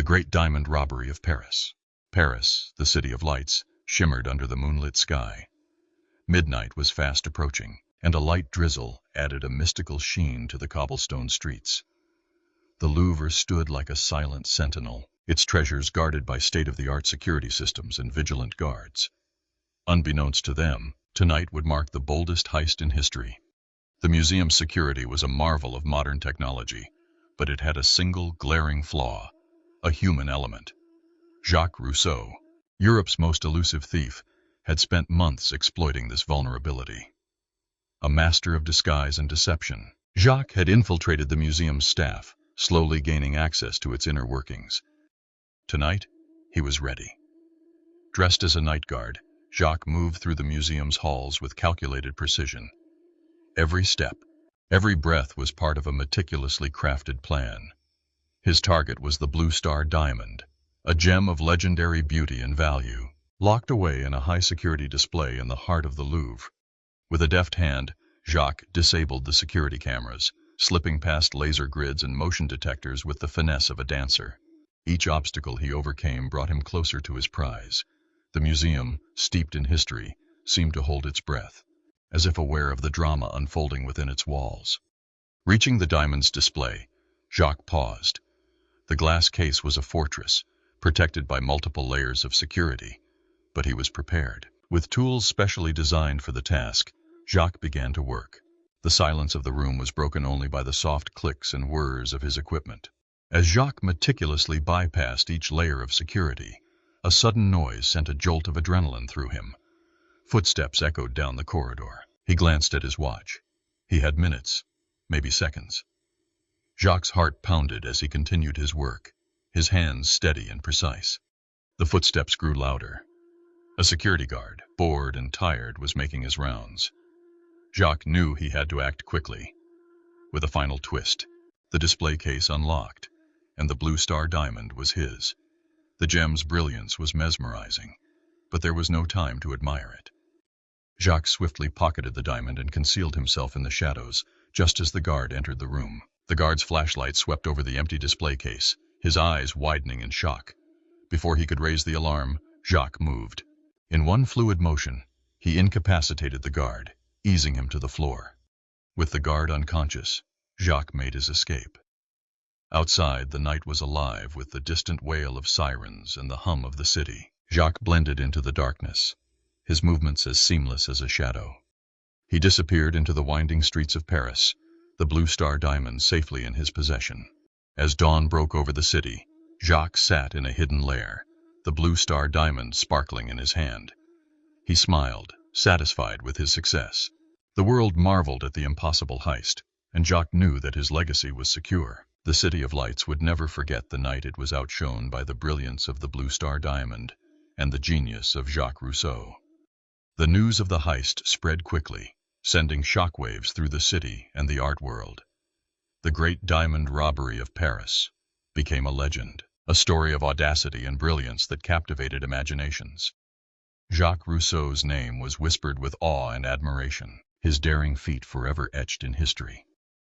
The Great Diamond Robbery of Paris. Paris, the city of lights, shimmered under the moonlit sky. Midnight was fast approaching, and a light drizzle added a mystical sheen to the cobblestone streets. The Louvre stood like a silent sentinel, its treasures guarded by state-of-the-art security systems and vigilant guards. Unbeknownst to them, tonight would mark the boldest heist in history. The museum's security was a marvel of modern technology, but it had a single glaring flaw: a human element. Jacques Rousseau, Europe's most elusive thief, had spent months exploiting this vulnerability. A master of disguise and deception, Jacques had infiltrated the museum's staff, slowly gaining access to its inner workings. Tonight, he was ready. Dressed as a night guard, Jacques moved through the museum's halls with calculated precision. Every step, every breath was part of a meticulously crafted plan. His target was the Blue Star Diamond, a gem of legendary beauty and value, locked away in a high-security display in the heart of the Louvre. With a deft hand, Jacques disabled the security cameras, slipping past laser grids and motion detectors with the finesse of a dancer. Each obstacle he overcame brought him closer to his prize. The museum, steeped in history, seemed to hold its breath, as if aware of the drama unfolding within its walls. Reaching the diamond's display, Jacques paused. The glass case was a fortress, protected by multiple layers of security, but he was prepared. With tools specially designed for the task, Jacques began to work. The silence of the room was broken only by the soft clicks and whirs of his equipment. As Jacques meticulously bypassed each layer of security, a sudden noise sent a jolt of adrenaline through him. Footsteps echoed down the corridor. He glanced at his watch. He had minutes, maybe seconds. Jacques' heart pounded as he continued his work, his hands steady and precise. The footsteps grew louder. A security guard, bored and tired, was making his rounds. Jacques knew he had to act quickly. With a final twist, the display case unlocked, and the Blue Star Diamond was his. The gem's brilliance was mesmerizing, but there was no time to admire it. Jacques swiftly pocketed the diamond and concealed himself in the shadows, just as the guard entered the room. The guard's flashlight swept over the empty display case, his eyes widening in shock. Before he could raise the alarm, Jacques moved. In one fluid motion, he incapacitated the guard, easing him to the floor. With the guard unconscious, Jacques made his escape. Outside, the night was alive with the distant wail of sirens and the hum of the city. Jacques blended into the darkness, his movements as seamless as a shadow. He disappeared into the winding streets of Paris, the Blue Star Diamond safely in his possession. As dawn broke over the city, Jacques sat in a hidden lair, the Blue Star Diamond sparkling in his hand. He smiled, satisfied with his success. The world marveled at the impossible heist, and Jacques knew that his legacy was secure. The City of Lights would never forget the night it was outshone by the brilliance of the Blue Star Diamond and the genius of Jacques Rousseau. The news of the heist spread quickly, sending shockwaves through the city and the art world. The Great Diamond Robbery of Paris became a legend, a story of audacity and brilliance that captivated imaginations. Jacques Rousseau's name was whispered with awe and admiration, his daring feat forever etched in history.